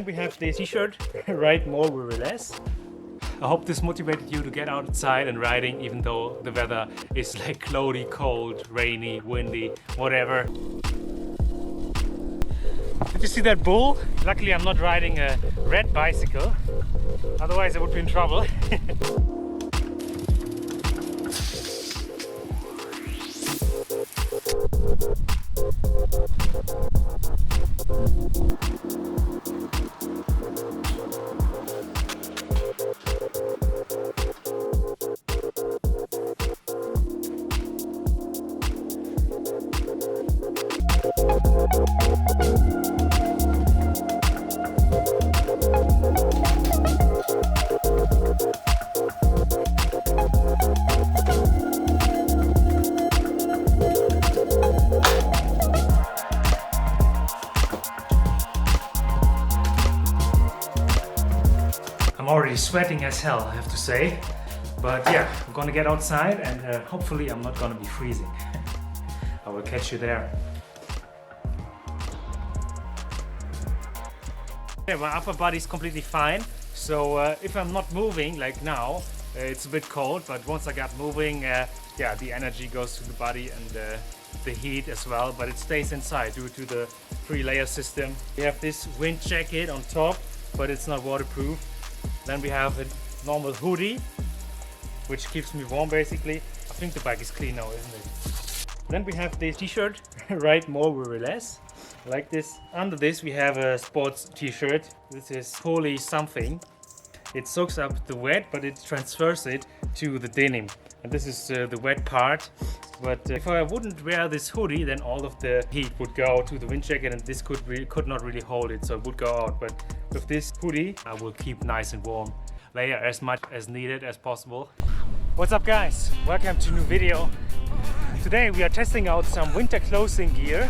we have this t-shirt, ride more, worry less. I hope this motivated you to get outside and riding, even though the weather is like cloudy, cold, rainy, windy, whatever. Did you see that bull? Luckily I'm not riding a red bicycle, otherwise I would be in trouble. I'm already sweating as hell, I have to say. But yeah, I'm gonna get outside and hopefully I'm not gonna be freezing. I will catch you there. Okay, my upper body is completely fine. So if I'm not moving like now, it's a bit cold, but once I got moving, yeah, the energy goes to the body and the heat as well, but it stays inside due to the 3-layer system. We have this wind jacket on top, but it's not waterproof. Then we have a normal hoodie, which keeps me warm basically. I think the bike is clean now, isn't it? Then we have this t-shirt, ride more, worry less. Like this. Under this we have a sports t-shirt. This is fully something. It soaks up the wet, but it transfers it to the denim. And this is the wet part. But if I wouldn't wear this hoodie, then all of the heat would go to the wind jacket and this could not really hold it, so it would go out. But with this hoodie, I will keep nice and warm. Layer as much as needed as possible. What's up guys? Welcome to a new video. Today we are testing out some winter clothing gear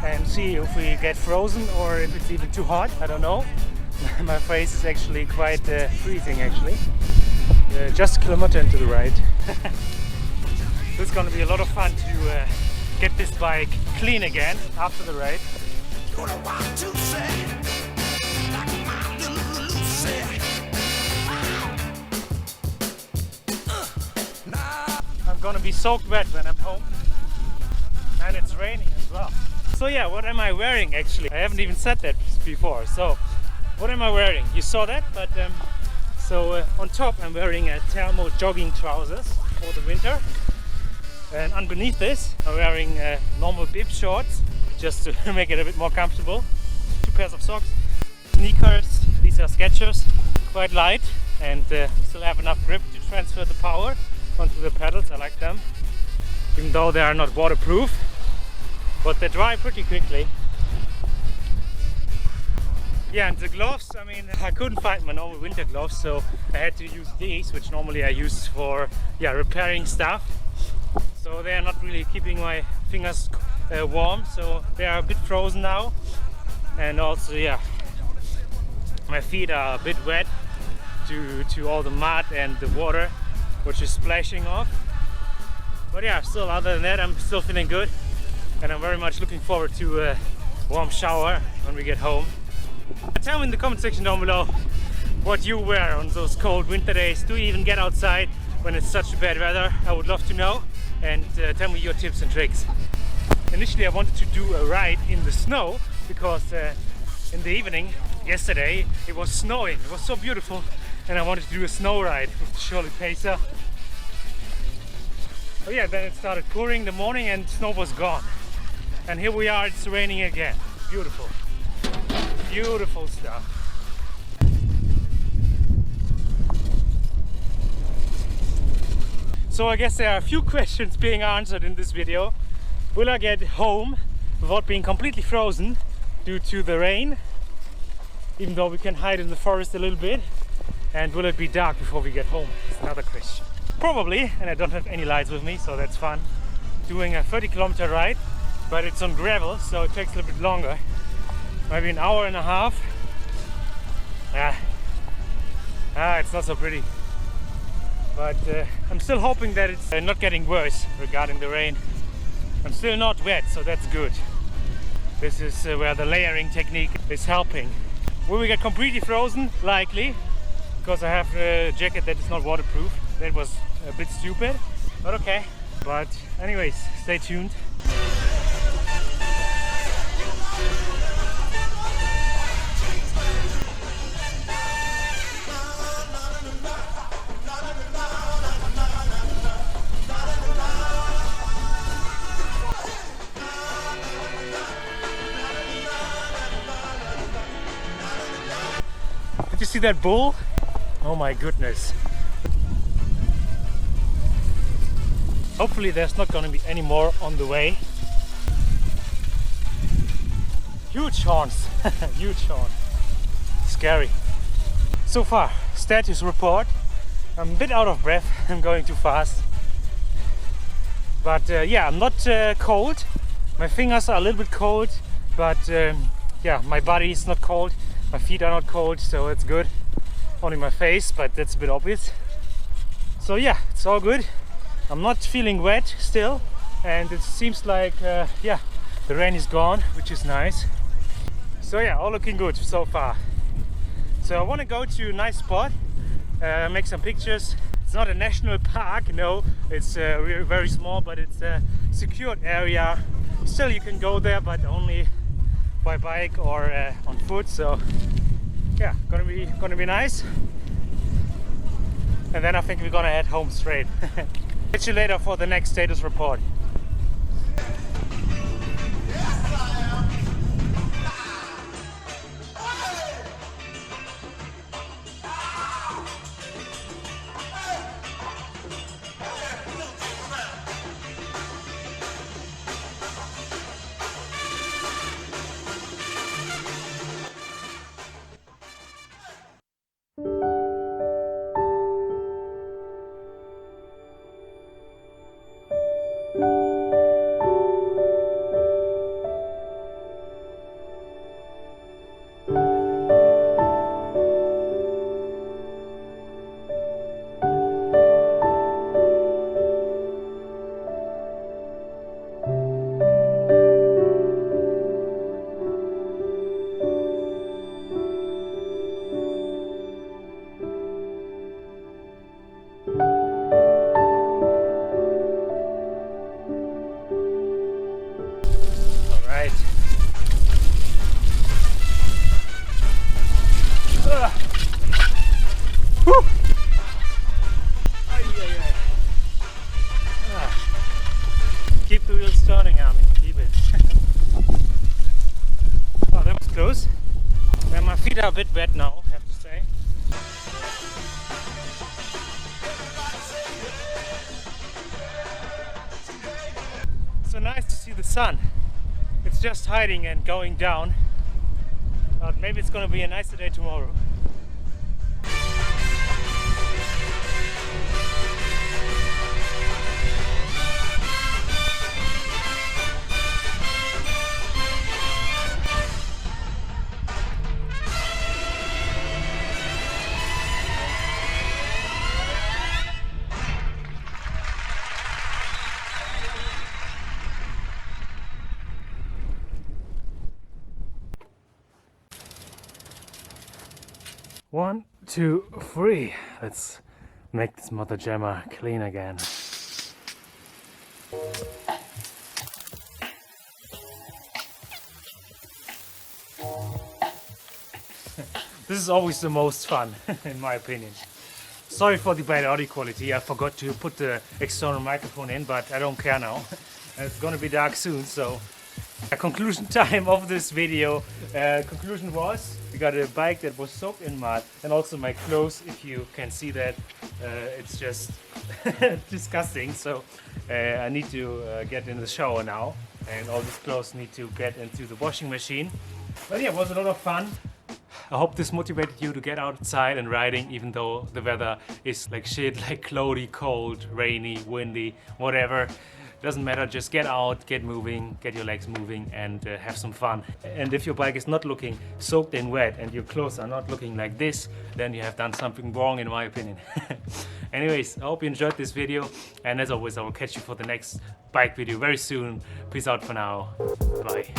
and see if we get frozen or if it's even too hot. I don't know. My face is actually quite freezing actually. Just a kilometer into the ride. This is going to be a lot of fun to get this bike clean again after the ride. I'm going to be soaked wet when I'm home. And it's raining as well. So yeah, what am I wearing actually? I haven't even said that before. So what am I wearing? You saw that, but so on top I'm wearing a thermal jogging trousers for the winter, and underneath this I'm wearing normal bib shorts just to make it a bit more comfortable. 2 pairs of socks, sneakers. These are Skechers, quite light and still have enough grip to transfer the power onto the pedals. I like them, even though they are not waterproof, but they dry pretty quickly. Yeah, and the gloves, I mean, I couldn't find my normal winter gloves, so I had to use these, which normally I use for repairing stuff. So they are not really keeping my fingers warm, so they are a bit frozen now. And also, yeah, my feet are a bit wet due to all the mud and the water which is splashing off. But yeah, still, other than that, I'm still feeling good, and I'm very much looking forward to a warm shower when we get home. Tell me in the comment section down below what you wear on those cold winter days. Do you even get outside when it's such bad weather? I would love to know, and tell me your tips and tricks. Initially I wanted to do a ride in the snow because in the evening yesterday it was snowing. It was so beautiful, and I wanted to do a snow ride with the Shirley Pacer. But yeah, then it started pouring in the morning and snow was gone. And here we are, it's raining again. Beautiful. Beautiful stuff. So I guess there are a few questions being answered in this video. Will I get home without being completely frozen due to the rain, even though we can hide in the forest a little bit? And will it be dark before we get home? That's another question. Probably, and I don't have any lights with me, so that's fun. Doing a 30-kilometer ride, but it's on gravel, so it takes a little bit longer. Maybe an hour and a half. It's not so pretty. But I'm still hoping that it's not getting worse regarding the rain. I'm still not wet, so that's good. This is where the layering technique is helping. Will we get completely frozen? Likely, because I have a jacket that is not waterproof. That was a bit stupid, but okay. But anyways, stay tuned. Did you see that bull? Oh my goodness. Hopefully there's not going to be any more on the way. Huge horns. Huge horn. Scary. So far, status report. I'm a bit out of breath. I'm going too fast. But yeah, I'm not cold. My fingers are a little bit cold. But yeah, my body is not cold. My feet are not cold, so it's good. Only my face, but that's a bit obvious. So yeah, it's all good. I'm not feeling wet still, and it seems like yeah, the rain is gone, which is nice. So yeah, all looking good so far. So I want to go to a nice spot, make some pictures. It's not a national park, no, it's very small, but it's a secured area. Still, you can go there, but only by bike or on foot. So yeah, gonna be nice. And then I think we're gonna head home straight. Catch you later for the next status report. Keep the wheels turning, Armin. Keep it. Oh, that was close. And my feet are a bit wet now, I have to say. So nice to see the sun. It's just hiding and going down. But maybe it's gonna be a nicer day tomorrow. One, two, three. Let's make this mother jammer clean again. This is always the most fun, in my opinion. Sorry for the bad audio quality. I forgot to put the external microphone in, but I don't care now. It's gonna be dark soon, so a conclusion time of this video. Conclusion was we got a bike that was soaked in mud, and also my clothes, if you can see that, it's just disgusting. So I need to get in the shower now, and all these clothes need to get into the washing machine. But yeah, it was a lot of fun. I hope this motivated you to get outside and riding, even though the weather is like shit, like cloudy, cold, rainy, windy, whatever. Doesn't matter, just get out, get moving, get your legs moving, and have some fun. And if your bike is not looking soaked in wet and your clothes are not looking like this, then you have done something wrong, in my opinion. Anyways, I hope you enjoyed this video, and as always, I will catch you for the next bike video very soon. Peace out for now. Bye.